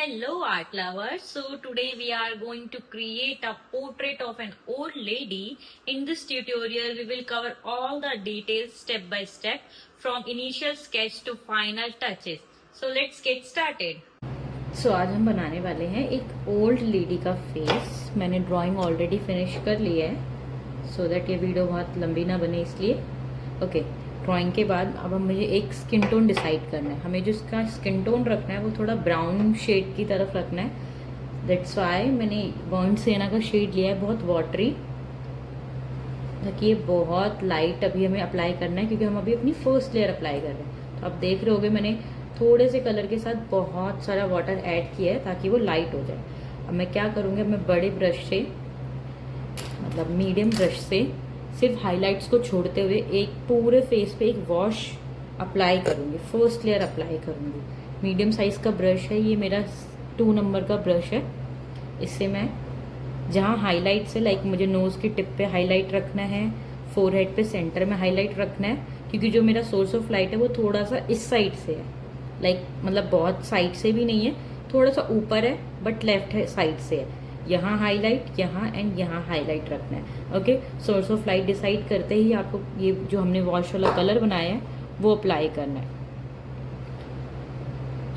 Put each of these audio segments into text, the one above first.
Hello art lovers. So today we are going to create a portrait of an old lady. In this tutorial we will cover all the details step by step from initial sketch to final touches. So let's get started. सो आज हम बनाने वाले हैं एक old lady का face. मैंने drawing already finish कर लिया है सो दैट ये वीडियो बहुत लंबी ना बने इसलिए। ओके, ड्राइंग के बाद अब हम मुझे एक स्किन टोन डिसाइड करना है। हमें जो इसका स्किन टोन रखना है वो थोड़ा ब्राउन शेड की तरफ रखना है। दैट्स वाई मैंने बर्न सिएना का शेड लिया है, बहुत वाटरी, ताकि ये बहुत लाइट अभी हमें अप्लाई करना है क्योंकि हम अभी अपनी फर्स्ट लेयर अप्लाई कर रहे हैं। तो आप देख रहे होगे मैंने थोड़े से कलर के साथ बहुत सारा वाटर ऐड किया है ताकि वो लाइट हो जाए। अब मैं क्या करूँगी, अब मैं बड़े ब्रश से, मतलब मीडियम ब्रश से सिर्फ हाइलाइट्स को छोड़ते हुए एक पूरे फेस पे एक वॉश अप्लाई करूँगी, फर्स्ट लेयर अप्लाई करूँगी। मीडियम साइज का ब्रश है ये, मेरा 2 नंबर का ब्रश है। इससे मैं जहाँ हाईलाइट से, लाइक मुझे नोज़ की टिप पे हाईलाइट रखना है, फोरहेड पे सेंटर में हाईलाइट रखना है, क्योंकि जो मेरा सोर्स ऑफ लाइट है वो थोड़ा सा इस साइड से है, लाइक मतलब बहुत साइड से भी नहीं है, थोड़ा सा ऊपर है बट लेफ्ट साइड से है। यहाँ हाईलाइट, यहाँ एंड यहाँ हाईलाइट रखना है। Okay, source of light decide करते ही आपको ये जो हमने वॉश वाला कलर बनाया है वो अप्लाई करना है।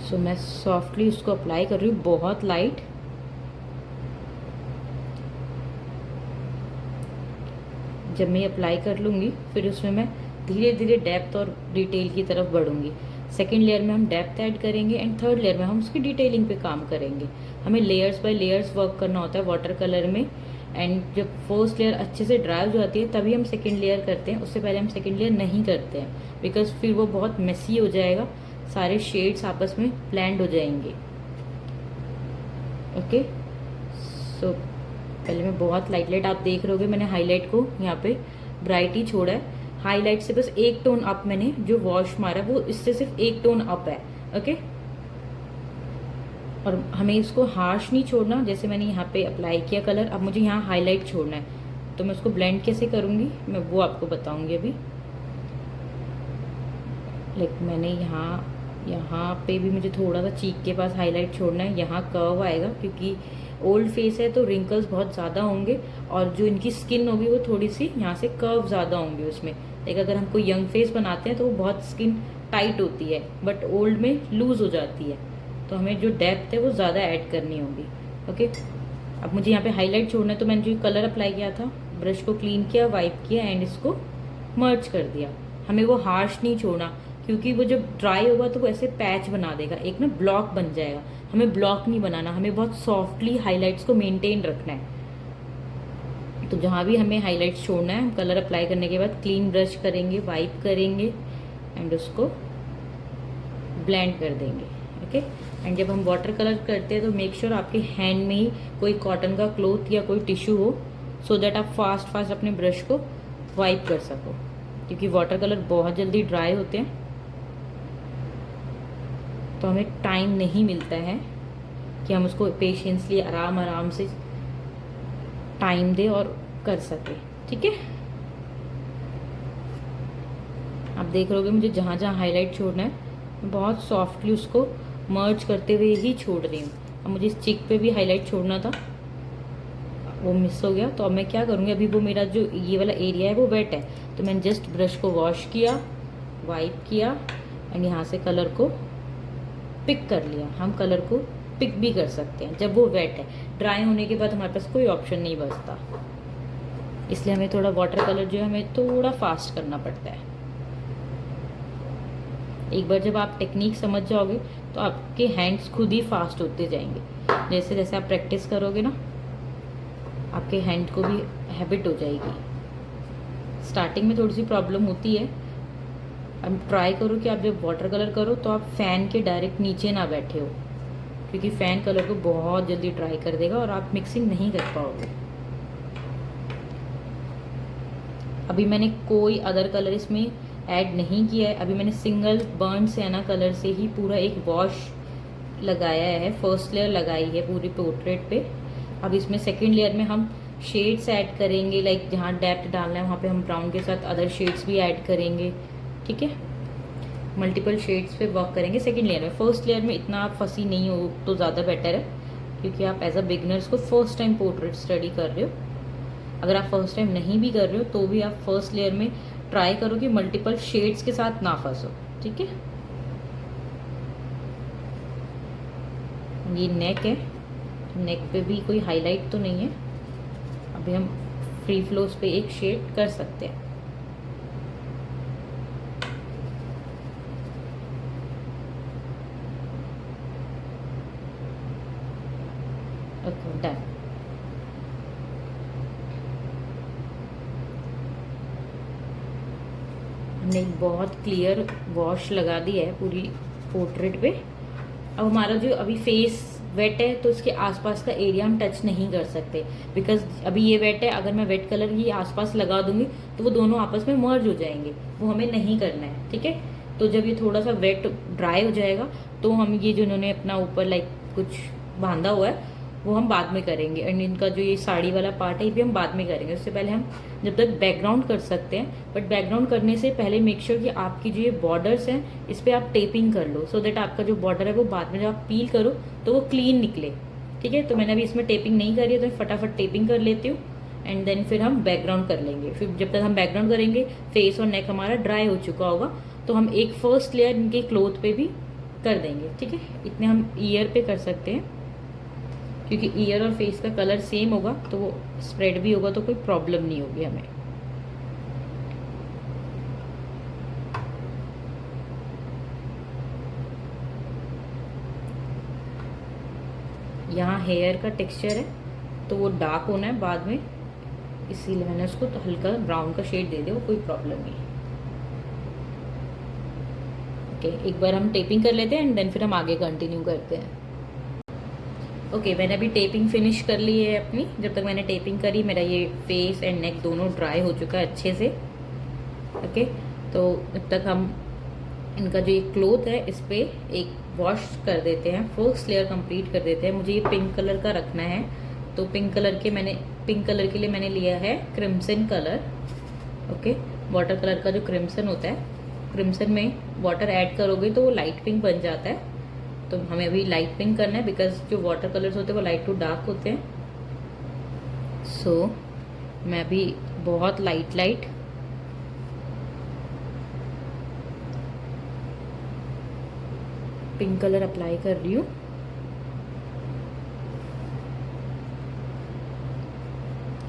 सो मैं सॉफ्टली उसको अप्लाई कर रही हूँ, बहुत लाइट। जब मैं अप्लाई कर लूँगी फिर उसमें मैं धीरे धीरे डेप्थ और डिटेल की तरफ बढ़ूंगी। सेकेंड लेयर में हम डेप्थ ऐड करेंगे एंड थर्ड लेयर में हम उसकी डिटेलिंग पे काम करेंगे। हमें लेयर्स बाय लेयर्स वर्क करना होता है वाटर कलर में। एंड जब फर्स्ट लेयर अच्छे से ड्राई हो जाती है तभी हम सेकेंड लेयर करते हैं, उससे पहले हम सेकेंड लेयर नहीं करते हैं बिकॉज फिर वो बहुत मेसी हो जाएगा, सारे शेड्स आपस में ब्लेंड हो जाएंगे। ओके, सो पहले मैं बहुत लाइट आप देख रहे होगे मैंने हाईलाइट को यहाँ पे ब्राइट ही छोड़ा है। हाईलाइट से बस एक टोन अप, मैंने जो वॉश मारा वो इससे सिर्फ एक टोन अप है। ओके, और हमें इसको हार्श नहीं छोड़ना, जैसे मैंने यहाँ पे अप्लाई किया कलर, अब मुझे यहाँ हाईलाइट छोड़ना है। तो मैं उसको ब्लेंड कैसे करूँगी मैं वो आपको बताऊँगी अभी। लाइक मैंने यहाँ पे भी मुझे थोड़ा सा चीक के पास हाईलाइट छोड़ना है, यहाँ कर्व आएगा क्योंकि ओल्ड फेस है तो रिंकल्स बहुत ज़्यादा होंगे और जो इनकी स्किन होगी वो थोड़ी सी यहाँ से कर्व ज़्यादा होंगे उसमें। लाइक अगर हम कोई यंग फेस बनाते हैं तो वो बहुत स्किन टाइट होती है बट ओल्ड में लूज हो जाती है, तो हमें जो डेप्थ है वो ज़्यादा ऐड करनी होगी। ओके, अब मुझे यहाँ पे हाईलाइट छोड़ना है तो मैंने जो कलर अप्लाई किया था, ब्रश को क्लीन किया, वाइप किया एंड इसको मर्ज कर दिया। हमें वो हार्श नहीं छोड़ना क्योंकि वो जब ड्राई होगा तो वो ऐसे पैच बना देगा, एक ना ब्लॉक बन जाएगा। हमें ब्लॉक नहीं बनाना, हमें बहुत सॉफ्टली हाइलाइट्स को मेंटेन रखना है। तो जहाँ भी हमें हाइलाइट्स छोड़ना है, हम कलर अप्लाई करने के बाद क्लीन ब्रश करेंगे, वाइप करेंगे एंड उसको ब्लेंड कर देंगे। ओके, एंड जब हम वाटर कलर करते हैं तो मेक श्योर आपके हैंड में ही कोई कॉटन का क्लॉथ या कोई टिश्यू हो सो दैट आप फास्ट अपने ब्रश को वाइप कर सको, क्योंकि वाटर कलर बहुत जल्दी ड्राई होते हैं तो हमें टाइम नहीं मिलता है कि हम उसको पेशेंसली आराम से टाइम दे और कर सके। ठीक है, आप देख रहोगे मुझे जहाँ जहाँ हाईलाइट छोड़ना है बहुत सॉफ्टली उसको मर्ज करते हुए ही छोड़ रही हूँ। अब मुझे इस चिक पे भी हाईलाइट छोड़ना था, वो मिस हो गया। तो अब मैं क्या करूँगी, अभी वो मेरा जो ये वाला एरिया है वो वेट है तो मैंने जस्ट ब्रश को वॉश किया, वाइप किया एंड यहाँ से कलर को पिक कर लिया। हम कलर को पिक भी कर सकते हैं जब वो वेट है। ड्राई होने के बाद हमारे पास कोई ऑप्शन नहीं बचता, इसलिए हमें थोड़ा वाटर कलर जो है हमें थोड़ा फास्ट करना पड़ता है। एक बार जब आप टेक्निक समझ जाओगे तो आपके हैंड्स खुद ही फास्ट होते जाएंगे। जैसे जैसे आप प्रैक्टिस करोगे ना आपके हैंड को भी हैबिट हो जाएगी। स्टार्टिंग में थोड़ी सी प्रॉब्लम होती है। अब ट्राई करो कि आप जब वाटर कलर करो तो आप फैन के डायरेक्ट नीचे ना बैठे हो, क्योंकि फैन कलर को बहुत जल्दी ड्राई कर देगा और आप मिक्सिंग नहीं कर पाओगे। अभी मैंने कोई अदर कलर इसमें ऐड नहीं किया है, अभी मैंने सिंगल बर्न सिएना कलर से ही पूरा एक वॉश लगाया है, फर्स्ट लेयर लगाई है पूरी पोर्ट्रेट पे। अब इसमें सेकेंड लेयर में हम शेड्स ऐड करेंगे, लाइक जहाँ डेप्थ डालना है वहाँ पे हम ब्राउन के साथ अदर शेड्स भी ऐड करेंगे। ठीक है, मल्टीपल शेड्स पे वर्क करेंगे सेकंड लेयर में। फर्स्ट लेयर में इतना आप फंसी नहीं हो तो ज़्यादा बेटर है, क्योंकि आप एज अ बिगनर्स को फर्स्ट टाइम पोर्ट्रेट स्टडी कर रहे हो। अगर आप फर्स्ट टाइम नहीं भी कर रहे हो तो भी आप फर्स्ट लेयर में ट्राई करो कि मल्टीपल शेड्स के साथ ना फंसो, ठीक है। ये नेक है, नेक पे भी कोई हाईलाइट तो नहीं है, अभी हम फ्री फ्लोस पे एक शेड कर सकते हैं। Okay done. हमने एक बहुत क्लियर वॉश लगा दी है पूरी पोर्ट्रेट पे। अब हमारा जो अभी फेस वेट है तो इसके आसपास का एरिया हम टच नहीं कर सकते, बिकॉज अभी ये वेट है। अगर मैं वेट कलर ही आसपास लगा दूंगी तो वो दोनों आपस में मर्ज हो जाएंगे, वो हमें नहीं करना है, ठीक है। तो जब ये थोड़ा सा वेट ड्राई हो जाएगा तो हम ये जो इन्होंने अपना ऊपर लाइक कुछ बांधा हुआ है वो हम बाद में करेंगे, एंड इनका जो ये साड़ी वाला पार्ट है ये भी हम बाद में करेंगे। उससे पहले हम जब तक बैकग्राउंड कर सकते हैं, बट बैकग्राउंड करने से पहले मेक श्योर कि आपकी जो ये बॉर्डर्स हैं इस पर आप टेपिंग कर लो, सो दैट आपका जो बॉर्डर है वो बाद में जब आप पील करो तो वो क्लीन निकले, ठीक है। तो मैंने अभी इसमें टेपिंग नहीं करी है तो मैं फटाफट टेपिंग कर लेती हूँ, एंड देन फिर हम बैकग्राउंड कर लेंगे। फिर जब तक हम बैकग्राउंड करेंगे फेस और नेक हमारा ड्राई हो चुका होगा, तो हम एक फर्स्ट लेयर इनके क्लोथ पे भी कर देंगे, ठीक है। इतने हम ईयर पे कर सकते हैं, क्योंकि ईयर और फेस का कलर सेम होगा तो वो स्प्रेड भी होगा तो कोई प्रॉब्लम नहीं होगी हमें। यहाँ हेयर का टेक्सचर है तो वो डार्क होना है बाद में, इसीलिए मैंने उसको तो हल्का ब्राउन का शेड दे दिया, वो कोई प्रॉब्लम नहीं। ओके, एक बार हम टेपिंग कर लेते हैं एंड देन फिर हम आगे कंटिन्यू करते हैं। ओके, मैंने अभी टेपिंग फिनिश कर ली है अपनी। जब तक मैंने टेपिंग करी मेरा ये फेस एंड नेक दोनों ड्राई हो चुका है अच्छे से। ओके, तो अब तक हम इनका जो ये क्लोथ है इस पर एक वॉश कर देते हैं, फर्स्ट लेयर कंप्लीट कर देते हैं। मुझे ये पिंक कलर का रखना है तो पिंक कलर के लिए मैंने लिया है crimson colour. Okay, water colour का जो क्रिम्सन होता है, क्रिम्सन में वाटर ऐड करोगे तो वो लाइट पिंक बन जाता है। तो हमें अभी लाइट पिंक करना है, बिकॉज जो वाटर कलर्स होते हैं वो लाइट टू डार्क होते हैं। सो मैं अभी बहुत लाइट पिंक कलर अप्लाई कर रही हूँ।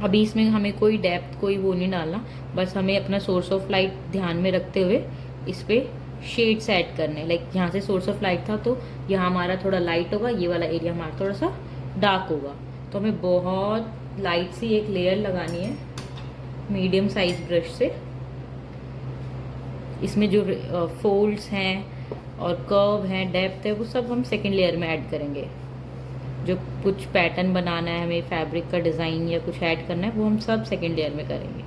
अभी इसमें हमें कोई डेप्थ कोई वो नहीं डालना, बस हमें अपना सोर्स ऑफ लाइट ध्यान में रखते हुए इस पर शेड्स ऐड करने। लाइक यहाँ से सोर्स ऑफ लाइट था तो यहाँ हमारा थोड़ा लाइट होगा, ये वाला एरिया हमारा थोड़ा सा डार्क होगा। तो हमें बहुत लाइट सी एक लेयर लगानी है मीडियम साइज ब्रश से। इसमें जो फोल्ड्स हैं और कर्व हैं, डेप्थ है, वो सब हम सेकेंड लेयर में ऐड करेंगे। जो कुछ पैटर्न बनाना है हमें, फैब्रिक का डिज़ाइन या कुछ ऐड करना है, वो हम सब सेकेंड लेयर में करेंगे।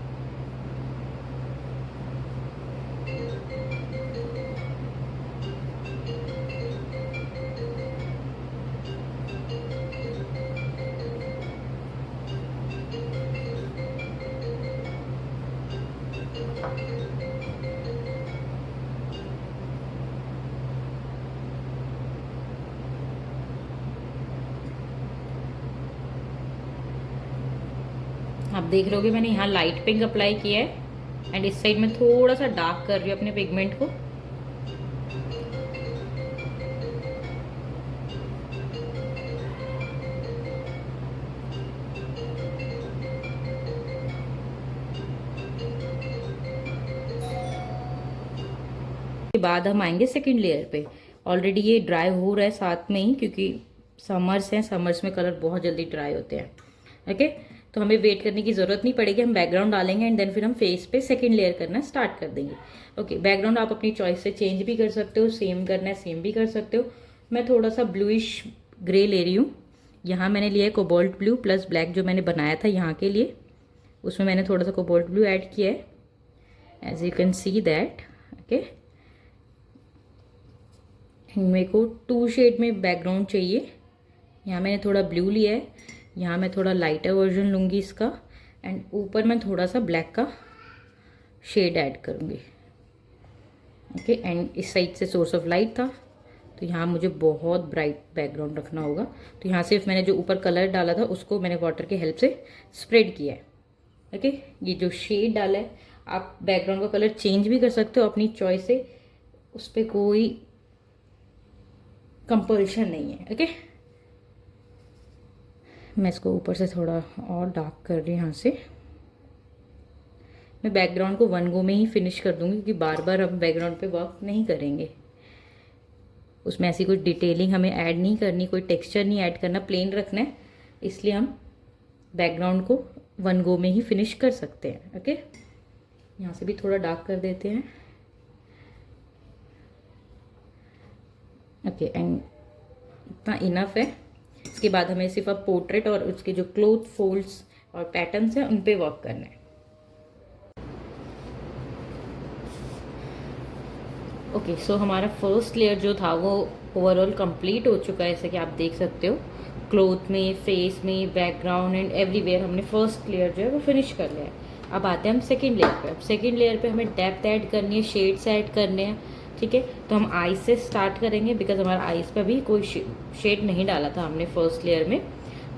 आप देख रहे होगे मैंने यहाँ लाइट पिंक अप्लाई किया है एंड इस साइड में थोड़ा सा डार्क कर रही हूँ अपने पिगमेंट को। के बाद हम आएंगे सेकेंड लेयर पे। ऑलरेडी ये ड्राई हो रहा है साथ में ही, क्योंकि समर्स हैं, समर्स में कलर बहुत जल्दी ड्राई होते हैं। ओके, तो हमें वेट करने की जरूरत नहीं पड़ेगी, हम बैकग्राउंड डालेंगे एंड देन फिर हम फेस पे सेकेंड लेयर करना स्टार्ट कर देंगे। ओके, बैकग्राउंड आप अपनी चॉइस से चेंज भी कर सकते हो, सेम करना है सेम भी कर सकते हो। मैं थोड़ा सा ब्लूइश ग्रे ले रही हूँ। यहाँ मैंने लिया है कोबाल्ट ब्लू प्लस ब्लैक, जो मैंने बनाया था यहाँ के लिए, उसमें मैंने थोड़ा सा कोबाल्ट ब्लू ऐड किया है, as you can see that. Okay, मेरे को 2 शेड में बैकग्राउंड चाहिए। यहाँ मैंने थोड़ा ब्लू लिया है, यहाँ मैं थोड़ा लाइटर वर्जन लूँगी इसका, एंड ऊपर मैं थोड़ा सा ब्लैक का शेड ऐड करूँगी। ओके, एंड इस साइड से सोर्स ऑफ लाइट था, तो यहाँ मुझे बहुत ब्राइट बैकग्राउंड रखना होगा। तो यहाँ सिर्फ मैंने जो ऊपर कलर डाला था उसको मैंने वाटर की हेल्प से स्प्रेड किया है। ओके, ये जो शेड डाला है, आप बैकग्राउंड का कलर चेंज भी कर सकते हो अपनी चॉइस से, उस पर कोई कंपल्शन नहीं है। ओके, मैं इसको ऊपर से थोड़ा और डार्क कर रही हूँ। यहाँ से मैं बैकग्राउंड को वन गो में ही फिनिश कर दूंगी, क्योंकि बार बार हम बैकग्राउंड पे वर्क नहीं करेंगे। उसमें ऐसी कोई डिटेलिंग हमें ऐड नहीं करनी, कोई टेक्सचर नहीं ऐड करना, प्लेन रखना है, इसलिए हम बैकग्राउंड को वन गो में ही फिनिश कर सकते हैं। ओके, यहाँ से भी थोड़ा डार्क कर देते हैं। ओके, एंड इतना इनफ है। इसके बाद हमें सिर्फ अब पोर्ट्रेट और उसके जो क्लोथ फोल्ड्स और पैटर्न्स हैं उन पे वर्क करना है। ओके, सो हमारा फर्स्ट लेयर जो था वो ओवरऑल कंप्लीट हो चुका है, जैसे कि आप देख सकते हो। क्लोथ में, फेस में, बैकग्राउंड एंड एवरीवेयर हमने फर्स्ट लेयर जो है वो फिनिश कर लिया है। अब आते हैं हम सेकंड लेयर पे। अब सेकंड लेयर पे हमें डेप्थ ऐड करनी है, शेड्स ऐड करने हैं। ठीक है, तो हम आईज से स्टार्ट करेंगे, बिकॉज हमारा आईज पे भी कोई शेड नहीं डाला था हमने फर्स्ट लेयर में।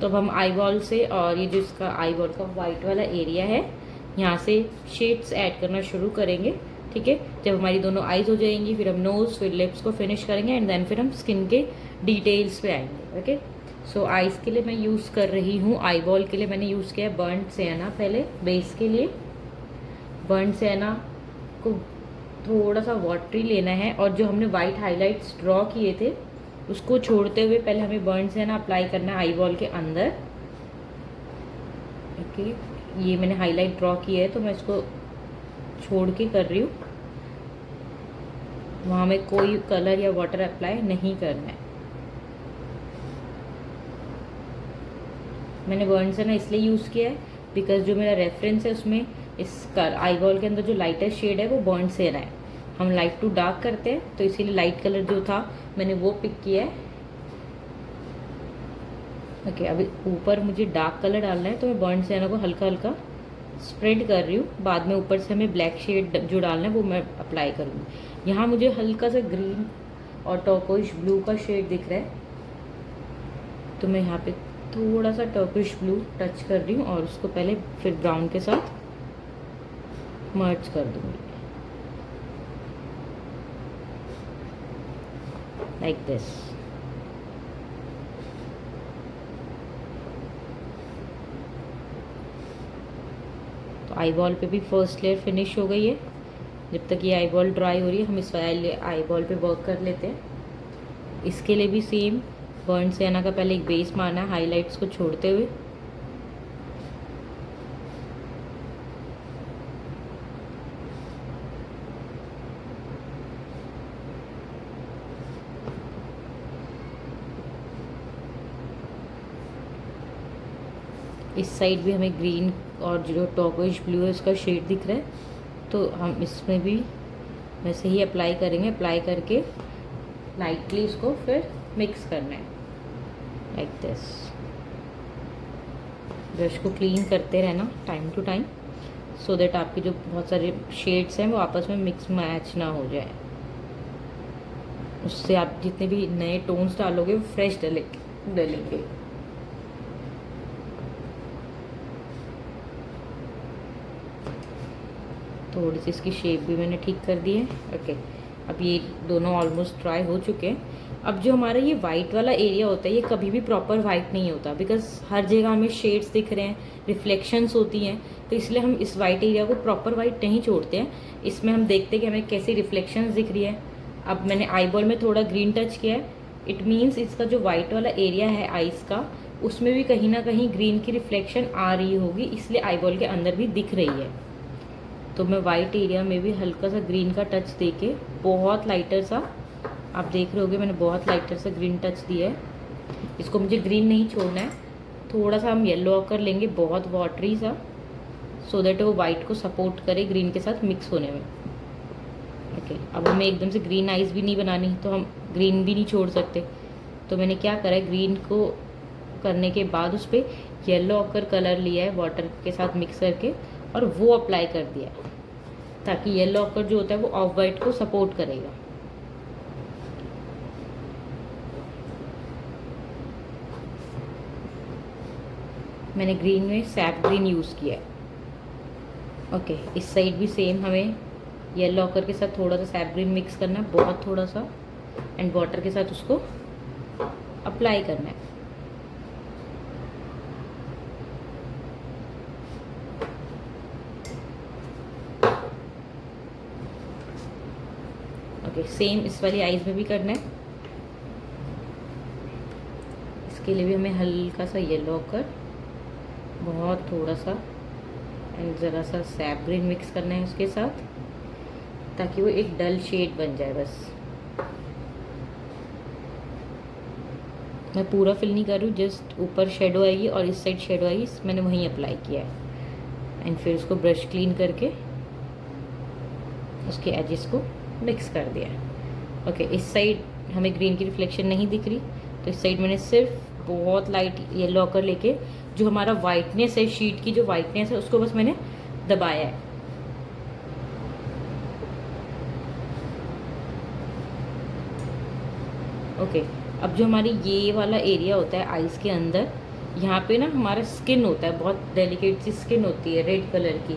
तो अब हम आई बॉल से, और ये जो इसका आई बॉल का वाइट वाला एरिया है, यहाँ से शेड्स ऐड करना शुरू करेंगे। ठीक है, जब हमारी दोनों आईज हो जाएंगी, फिर हम नोज, फिर लिप्स को फिनिश करेंगे, एंड देन फिर हम स्किन के डिटेल्स पे आएंगे। ओके, सो आईज के लिए मैं यूज़ कर रही हूँ, आई बॉल के लिए मैंने यूज़ किया है बर्न्ड सियाना। पहले बेस के लिए बर्न्ड सियाना को थोड़ा सा वाटरी लेना है, और जो हमने वाइट हाईलाइट्स ड्रॉ किए थे उसको छोड़ते हुए पहले हमें बर्न्ड सियाना अप्लाई करना है आई बॉल के अंदर। ओके, ये मैंने हाईलाइट ड्रॉ किया है, तो मैं इसको छोड़ के कर रही हूँ। वहाँ में कोई कलर या वाटर अप्लाई नहीं करना है। मैंने बर्न्ड सियाना इसलिए यूज़ किया है बिकॉज जो मेरा रेफरेंस है उसमें इसका आई बॉल के अंदर जो लाइटेस्ट शेड है वो बर्न्ड सियाना है। हम लाइट टू डार्क करते हैं, तो इसीलिए लाइट कलर जो था मैंने वो पिक किया है। ओके, अभी ऊपर मुझे डार्क कलर डालना है, तो मैं बर्न्ड सियाना को हल्का हल्का स्प्रेड कर रही हूँ। बाद में ऊपर से हमें ब्लैक शेड जो डालना है वो मैं अप्लाई करूँगी। यहाँ मुझे हल्का सा ग्रीन और टर्कोइश ब्लू का शेड दिख रहा है, तो मैं यहाँ पे थोड़ा सा टर्कोइश ब्लू टच कर रही हूँ, और उसको पहले फिर ब्राउन के साथ मर्ज कर दूँगी, लाइक दिस। तो आई बॉल पे भी फर्स्ट लेयर फिनिश हो गई है। जब तक ये आई बॉल ड्राई हो रही है, हम इस वाले आई बॉल पे वर्क कर लेते हैं। इसके लिए भी सेम बर्न्ड सियाना का पहले एक बेस मारना है हाईलाइट्स को छोड़ते हुए। इस साइड भी हमें ग्रीन और जो टर्कोइश ब्लू है उसका शेड दिख रहा है, तो हम इसमें भी वैसे ही अप्लाई करेंगे। अप्लाई करके लाइटली उसको फिर मिक्स करना है, लाइक दिस। ब्रश को क्लीन करते रहना time to time, so that आपके जो बहुत सारे शेड्स हैं वो आपस में मिक्स मैच ना हो जाए। उससे आप जितने भी नए टोन्स डालोगे वो फ्रेश डलेंगे। थोड़ी सी इसकी शेप भी मैंने ठीक कर दी है। ओके, अब ये दोनों ऑलमोस्ट ड्राई हो चुके हैं। अब जो हमारा ये वाइट वाला एरिया होता है ये कभी भी प्रॉपर वाइट नहीं होता, बिकॉज हर जगह हमें शेड्स दिख रहे हैं, रिफ्लेक्शंस होती हैं, तो इसलिए हम इस वाइट एरिया को प्रॉपर वाइट नहीं छोड़ते हैं। इसमें हम देखते हैं कि हमें कैसी रिफ्लेक्शंस दिख रही है। अब मैंने आई बॉल में थोड़ा ग्रीन टच किया है, इट मीन्स इसका जो वाइट वाला एरिया है आईज का, उसमें भी कहीं ना कहीं ग्रीन की रिफ्लेक्शन आ रही होगी, इसलिए आई बॉल के अंदर भी दिख रही है। तो मैं वाइट एरिया में भी हल्का सा ग्रीन का टच देके, बहुत लाइटर सा, आप देख रहे होगे मैंने बहुत लाइटर सा ग्रीन टच दिया है। इसको मुझे ग्रीन नहीं छोड़ना है, थोड़ा सा हम येलो कर लेंगे, बहुत वाटरी सा, सो दैट वो वाइट को सपोर्ट करे ग्रीन के साथ मिक्स होने में। ओके, अब हमें एकदम से ग्रीन आइज भी नहीं बनानी, तो हम ग्रीन भी नहीं छोड़ सकते। तो मैंने क्या करा है, ग्रीन को करने के बाद उस पर येलो ऑकर कलर लिया है वाटर के साथ मिक्स करके, और वो अप्लाई कर दिया है। ताकि ये लॉकर जो होता है वो ऑफ वाइट को सपोर्ट करेगा। मैंने ग्रीन में सैप ग्रीन यूज़ किया है। ओके, इस साइड भी सेम हमें येलो लॉकर के साथ थोड़ा सा सैप ग्रीन मिक्स करना है, बहुत थोड़ा सा, एंड वाटर के साथ उसको अप्लाई करना है। ओके, सेम इस वाली आईज में भी करना है। इसके लिए भी हमें हल्का सा येलो लॉकर, बहुत थोड़ा सा, एंड ज़रा सा सैप ग्रीन मिक्स करना है उसके साथ, ताकि वो एक डल शेड बन जाए। बस मैं पूरा फिल नहीं कर रही हूँ, जस्ट ऊपर शेडो आएगी और इस साइड शेडो आएगी, मैंने वहीं अप्लाई किया है। एंड फिर उसको ब्रश क्लीन करके उसके एजेस को मिक्स कर दिया है। ओके, इस साइड हमें ग्रीन की रिफ्लेक्शन नहीं दिख रही, तो इस साइड मैंने सिर्फ बहुत लाइट येलो लॉकर लेके जो हमारा वाइटनेस है, शीट की जो वाइटनेस है, उसको बस मैंने दबाया है। ओके, अब जो हमारी ये वाला एरिया होता है आईज के अंदर, यहाँ पे ना हमारा स्किन होता है, बहुत डेलिकेट सी स्किन होती है रेड कलर की,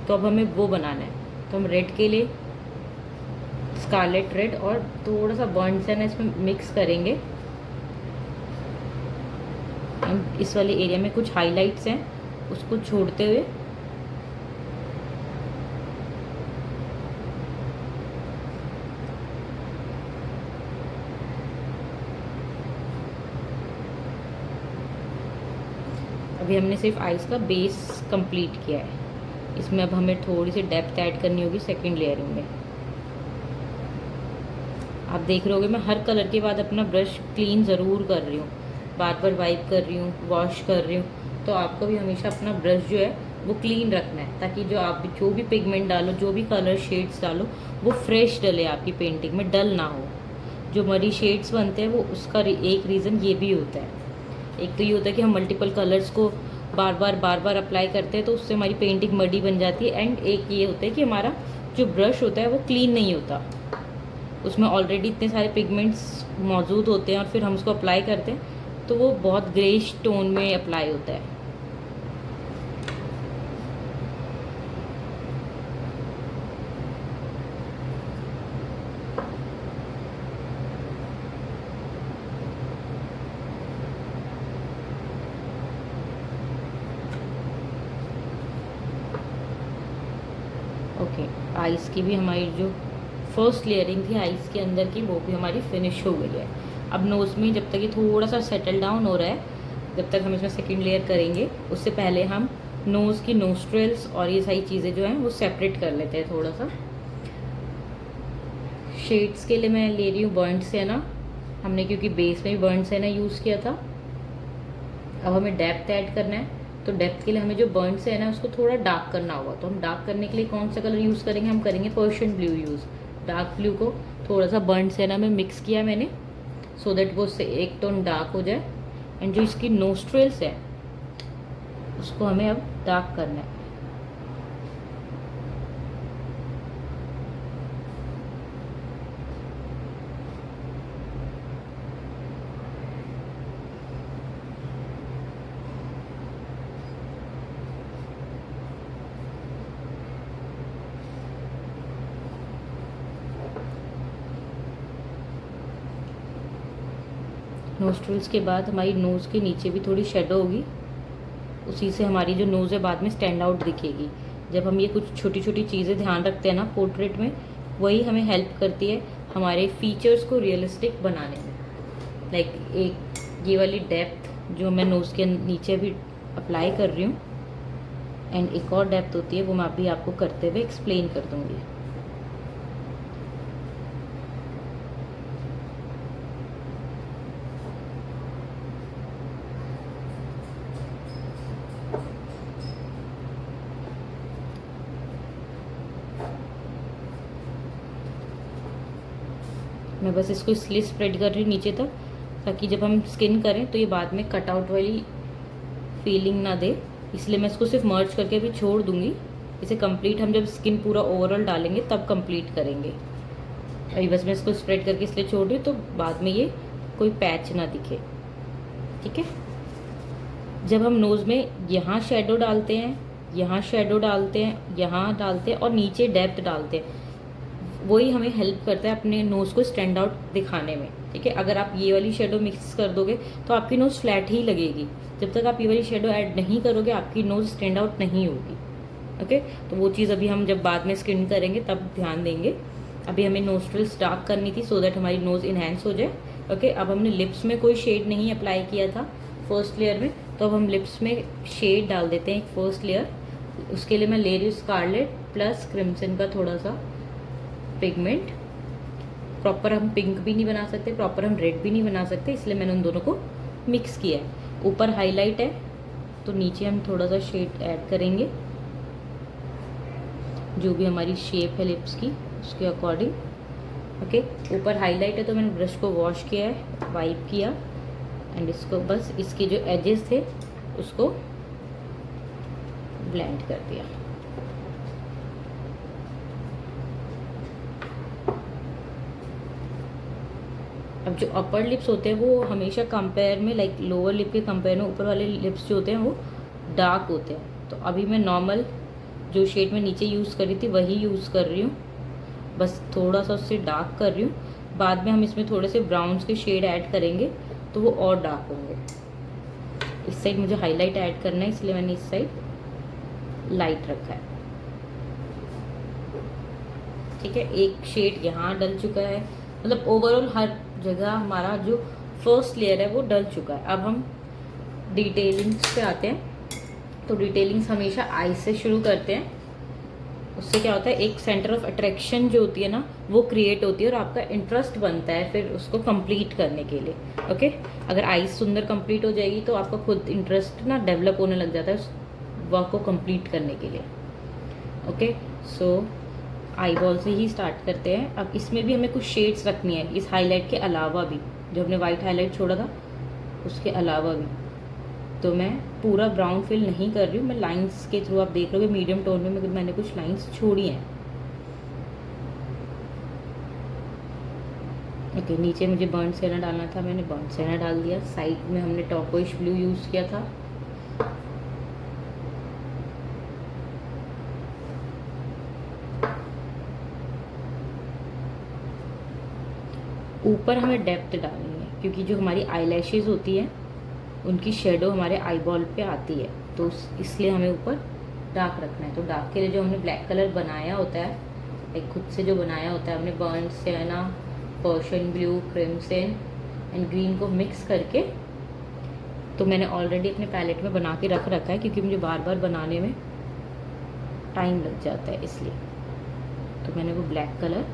तो अब हमें वो बनाना है। तो हम रेड के लिए स्कारलेट रेड और थोड़ा सा बर्न सैन इसमें मिक्स करेंगे। हम इस वाले एरिया में कुछ हाइलाइट्स हैं, उसको छोड़ते हुए अभी हमने सिर्फ आइज का बेस कंप्लीट किया है। इसमें अब हमें थोड़ी सी डेप्थ ऐड करनी होगी सेकंड लेयरिंग में। आप देख रहे होगे मैं हर कलर के बाद अपना ब्रश क्लीन ज़रूर कर रही हूँ, बार बार वाइप कर रही हूँ, वॉश कर रही हूँ। तो आपको भी हमेशा अपना ब्रश जो है वो क्लीन रखना है, ताकि जो आप जो भी पिगमेंट डालो, जो भी कलर शेड्स डालो, वो फ्रेश डले, आपकी पेंटिंग में डल ना हो। जो मरी शेड्स बनते हैं वो उसका एक रीज़न ये भी होता है। एक तो ये होता है कि हम मल्टीपल कलर्स को बार बार अप्लाई करते हैं, तो उससे हमारी पेंटिंग मडी बन जाती है। एंड एक ये होता है कि हमारा जो ब्रश होता है वो क्लीन नहीं होता, उसमें ऑलरेडी इतने सारे पिगमेंट्स मौजूद होते हैं और फिर हम उसको अप्लाई करते हैं तो वो बहुत ग्रेइश टोन में अप्लाई होता है। ओके, आइस की भी हमारी जो फर्स्ट लेयरिंग थी आइस के अंदर की, वो भी हमारी फिनिश हो गई है। अब नोज़ में जब तक ये थोड़ा सा सेटल डाउन हो रहा है, जब तक हम इसमें सेकंड लेयर करेंगे, उससे पहले हम नोज़ की नोस्ट्रल्स और ये सारी चीज़ें जो हैं वो सेपरेट कर लेते हैं थोड़ा सा। शेड्स के लिए मैं ले रही हूँ बर्न्ट सिएना, हमने क्योंकि बेस में भी बर्न्ट सिएना यूज़ किया था। अब हमें डेप्थ ऐड करना है, तो डेप्थ के लिए हमें जो बर्न्ट सिएना है उसको थोड़ा डार्क करना होगा। तो हम डार्क करने के लिए कौन सा कलर यूज़ करेंगे? हम करेंगे Persian blue use. Dark blue को थोड़ा सा बर्न्ट सिएना में मिक्स किया मैंने, सो दैट वो उससे एक टोन डार्क हो जाए। एंड जो इसकी नोस्ट्रल्स है उसको हमें अब डार्क करना है। नोस्ट्रल्स के बाद हमारी नोज़ के नीचे भी थोड़ी शेडो होगी, उसी से हमारी जो नोज़ है बाद में स्टैंड आउट दिखेगी। जब हम ये कुछ छोटी छोटी चीज़ें ध्यान रखते हैं ना पोर्ट्रेट में, वही हमें हेल्प करती है हमारे फीचर्स को रियलिस्टिक बनाने में। लाइक एक ये वाली डेप्थ जो मैं नोज़ के नीचे भी अप्लाई कर रही हूँ, एंड एक और डेप्थ होती है वो मैं अभी आपको करते हुए एक्सप्लेन कर दूँगी। मैं बस इसको इसलिए स्प्रेड कर रही हूँ नीचे तक, ताकि जब हम स्किन करें तो ये बाद में कटआउट वाली फीलिंग ना दे, इसलिए मैं इसको सिर्फ मर्ज करके अभी छोड़ दूँगी। इसे कंप्लीट हम जब स्किन पूरा ओवरऑल डालेंगे तब कंप्लीट करेंगे। अभी बस मैं इसको स्प्रेड करके इसलिए छोड़ रही हूँ तो बाद में ये कोई पैच ना दिखे, ठीक है। जब हम नोज़ में यहाँ शेडो डालते हैं, यहाँ शेडो डालते हैं, यहाँ डालते हैं और नीचे डेप्थ डालते हैं, वही हमें हेल्प करता है अपने नोज़ को स्टैंड आउट दिखाने में, ठीक है। अगर आप ये वाली शेडो मिक्स कर दोगे तो आपकी नोज़ फ्लैट ही लगेगी। जब तक आप ये वाली शेडो ऐड नहीं करोगे आपकी नोज़ स्टैंड आउट नहीं होगी, ओके। तो वो चीज़ अभी हम जब बाद में स्किन करेंगे तब ध्यान देंगे। अभी हमें नोस्ट्रिल्स डार्क करनी थी सो दैट हमारी नोज़ इन्हेंस हो जाए, ओके। अब हमने लिप्स में कोई शेड नहीं अप्लाई किया था फर्स्ट लेयर में, तो अब हम लिप्स में शेड डाल देते हैं एक फर्स्ट लेयर। उसके लिए मैं ले रही हूँ स्कारलेट प्लस क्रिम्सन का थोड़ा सा पिगमेंट। प्रॉपर हम पिंक भी नहीं बना सकते, प्रॉपर हम रेड भी नहीं बना सकते, इसलिए मैंने उन दोनों को मिक्स किया है। ऊपर हाईलाइट है तो नीचे हम थोड़ा सा शेड ऐड करेंगे, जो भी हमारी शेप है लिप्स की उसके अकॉर्डिंग, ओके। ऊपर हाईलाइट है तो मैंने ब्रश को वॉश किया है, वाइप किया एंड इसको बस इसके जो एजेस थे उसको ब्लेंड कर दिया। अब जो अपर लिप्स होते हैं वो हमेशा कंपेयर में लाइक लोअर लिप के कंपेयर में ऊपर वाले लिप्स जो होते हैं वो डार्क होते हैं। तो अभी मैं नॉर्मल जो शेड में नीचे यूज़ करी थी वही यूज़ कर रही हूँ, बस थोड़ा सा उससे डार्क कर रही हूँ। बाद में हम इसमें थोड़े से ब्राउन्स के शेड ऐड करेंगे तो वो और डार्क होंगे। इस साइड मुझे हाईलाइट ऐड करना है इसलिए मैंने इस साइड लाइट रखा है, ठीक है। एक शेड यहाँ डल चुका है, मतलब ओवरऑल हर जगह हमारा जो फर्स्ट लेयर है वो डल चुका है। अब हम डिटेलिंग्स पे आते हैं। तो डिटेलिंग्स हमेशा आई से शुरू करते हैं, उससे क्या होता है एक सेंटर ऑफ अट्रैक्शन जो होती है ना वो क्रिएट होती है और आपका इंटरेस्ट बनता है फिर उसको कंप्लीट करने के लिए, ओके। अगर आईज सुंदर कंप्लीट हो जाएगी तो आपका खुद इंटरेस्ट ना डेवलप होने लग जाता है उस वर्क को कंप्लीट करने के लिए, ओके। सो आई बॉल से ही स्टार्ट करते हैं। अब इसमें भी हमें कुछ शेड्स रखनी है इस हाईलाइट के अलावा भी, जो हमने वाइट हाईलाइट छोड़ा था उसके अलावा भी। तो मैं पूरा ब्राउन फिल नहीं कर रही हूँ, मैं लाइंस के थ्रू, आप देख रहे हो मीडियम टोन में मैंने कुछ लाइंस छोड़ी हैं, ओके। नीचे मुझे बर्न सेना डालना था, मैंने बर्न सेना डाल दिया। साइड में हमने टॉर्कोइश ब्लू यूज़ किया था, ऊपर हमें डेप्थ डालनी है क्योंकि जो हमारी आईलैशेस होती है उनकी शेडो हमारे आई बॉल पे आती है, तो इसलिए हमें ऊपर डार्क रखना है। तो डार्क के लिए जो हमने ब्लैक कलर बनाया होता है, एक खुद से जो बनाया होता है हमने burnt sienna, Persian blue, crimson and green को मिक्स करके, तो मैंने ऑलरेडी अपने पैलेट में बना के रख रखा है क्योंकि मुझे बार बार बनाने में टाइम लग जाता है इसलिए। तो मैंने वो ब्लैक कलर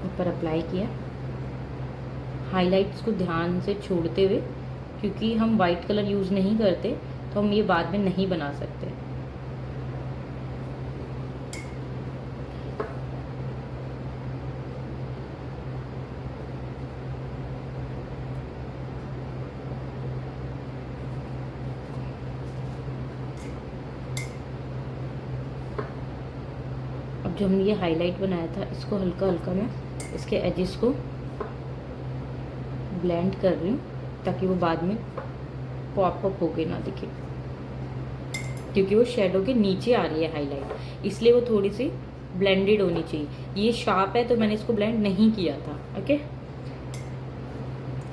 ऊपर अप्लाई किया, हाइलाइट्स को ध्यान से छोड़ते हुए, क्योंकि हम वाइट कलर यूज़ नहीं करते तो हम ये बाद में नहीं बना सकते। अब जो हमने ये हाईलाइट बनाया था इसको हल्का हल्का मैं इसके एजेस को ब्लेंड कर रही हूँ ताकि वो बाद में पॉप अप होके ना दिखे, क्योंकि वो शेडो के नीचे आ रही है हाईलाइट, इसलिए वो थोड़ी सी ब्लेंडेड होनी चाहिए। ये शार्प है तो मैंने इसको ब्लेंड नहीं किया था, ओके।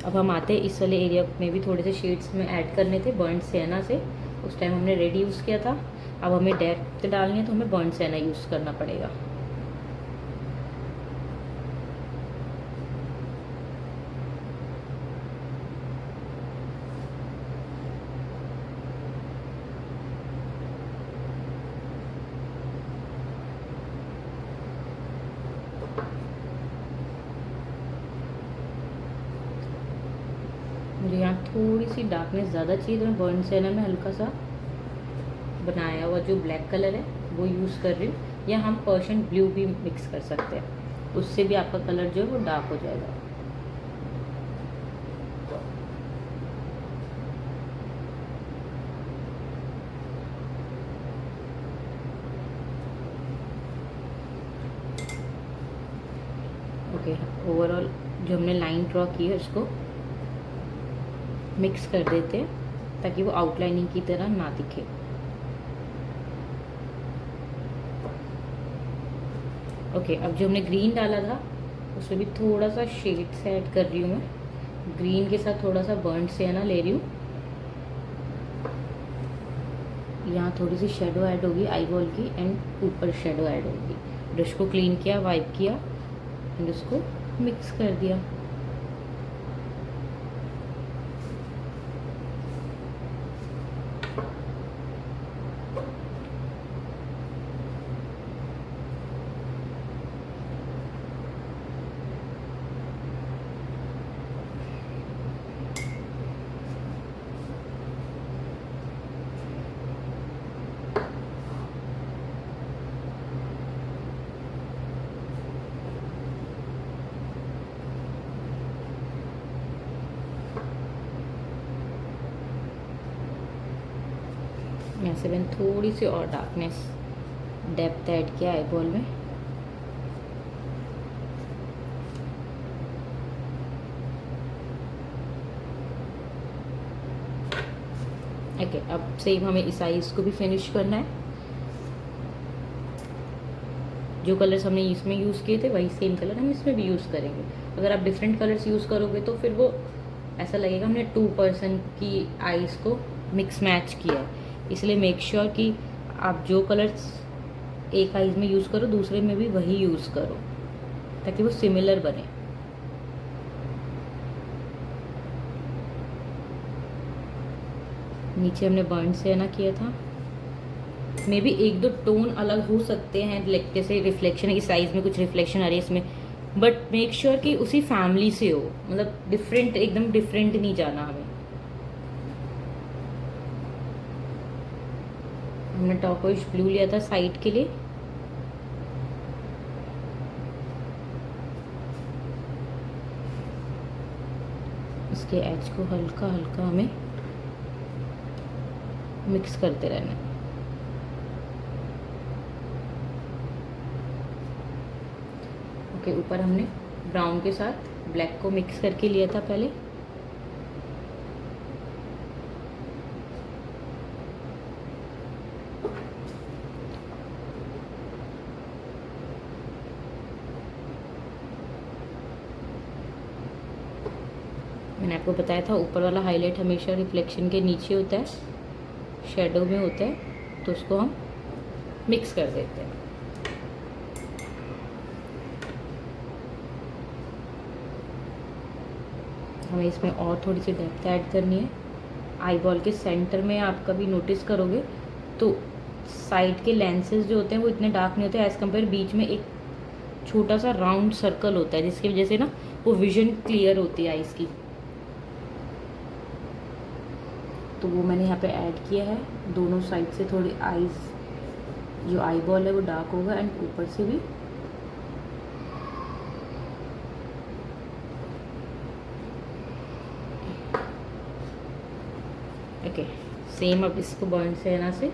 अब हम आते हैं इस वाले एरिया में भी थोड़े से शेड्स में ऐड करने थे बर्न सियाना से, उस टाइम हमने रेड यूज़ किया था। अब हमें डेप्थ डालनी है तो हमें बर्न सियाना यूज़ करना पड़ेगा। मुझे यहाँ थोड़ी सी डार्कनेस ज़्यादा चाहिए तो मैं बर्न सियाना में हल्का सा बनाया हुआ जो ब्लैक कलर है वो यूज़ कर रही हूँ, या हम पर्शियन ब्लू भी मिक्स कर सकते हैं, उससे भी आपका कलर जो है वो डार्क हो जाएगा। ओवरऑल जो हमने लाइन ड्रॉ की है उसको मिक्स कर देते हैं ताकि वो आउटलाइनिंग की तरह ना दिखे। ओके, अब जो हमने ग्रीन डाला था उसमें भी थोड़ा सा शेड से ऐड कर रही हूँ मैं। ग्रीन के साथ थोड़ा सा बर्न सियाना ले रही हूँ। यहाँ थोड़ी सी शेडो ऐड होगी आई बॉल की एंड ऊपर शेडो ऐड होगी। ब्रश को क्लीन किया, वाइप किया एंड उसको मिक्स कर दिया। यहाँ से मैंने थोड़ी सी और डार्कनेस डेप्थ ऐड किया आई बॉल में। ओके, अब सेम हमें इस आईज को भी फिनिश करना है। जो कलर्स हमने इसमें यूज़ किए थे वही सेम कलर हम इसमें भी यूज़ करेंगे। अगर आप डिफरेंट कलर्स यूज़ करोगे तो फिर वो ऐसा लगेगा हमने 2% की आईज को मिक्स मैच किया है। इसलिए मेक श्योर कि आप जो कलर्स एक आईज में यूज़ करो दूसरे में भी वही यूज़ करो ताकि वो सिमिलर बने। नीचे हमने बर्न से ना किया था, मे बी एक दो टोन अलग हो सकते हैं, जैसे रिफ्लेक्शन है, इस साइज में कुछ रिफ्लेक्शन आ रही है इसमें, बट मेक श्योर कि उसी फैमिली से हो, मतलब डिफरेंट, एकदम डिफरेंट नहीं जाना हमें। हमने टॉर्कोइश ब्लू लिया था साइड के लिए। इसके एज को हल्का हल्का हमें मिक्स करते रहना है। ओके, ऊपर हमने ब्राउन के साथ ब्लैक को मिक्स करके लिया था पहले। मैंने आपको बताया था ऊपर वाला हाईलाइट हमेशा रिफ्लेक्शन के नीचे होता है, शेडो में होता है, तो उसको हम मिक्स कर देते हैं। हमें इसमें और थोड़ी सी डेप्थ ऐड करनी है। आई बॉल के सेंटर में आप कभी नोटिस करोगे तो साइड के लेंसेज जो होते हैं वो इतने डार्क नहीं होते एज़ कम्पेयर, बीच में एक छोटा सा राउंड सर्कल होता है जिसकी वजह से ना वो विजन क्लियर होती है आइज़ की। तो वो मैंने यहाँ पे ऐड किया है। दोनों साइड से थोड़ी आइज़, जो आई बॉल है वो डार्क होगा एंड ऊपर से भी। ओके, सेम अब इसको बर्न से ना से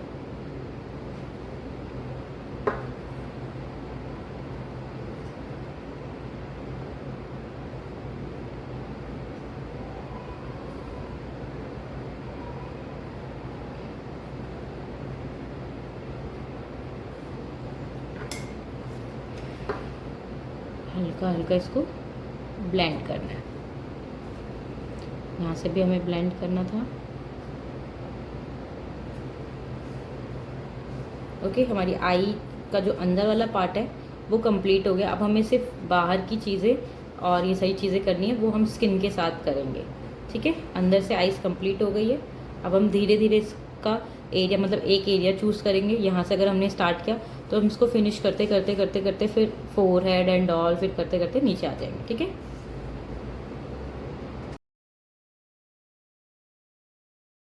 हल्का हल्का इसको ब्लेंड करना है। यहाँ से भी हमें ब्लेंड करना था। ओके, हमारी आई का जो अंदर वाला पार्ट है वो कंप्लीट हो गया। अब हमें सिर्फ बाहर की चीज़ें और ये सारी चीज़ें करनी है, वो हम स्किन के साथ करेंगे। ठीक है, अंदर से आईज कंप्लीट हो गई है। अब हम धीरे धीरे इसका एरिया, मतलब एक एरिया चूज़ करेंगे। यहाँ से अगर हमने स्टार्ट किया तो हम इसको फिनिश करते करते करते करते फिर फोर हेड एंड ऑल, फिर करते करते नीचे आ जाएंगे। ठीक है।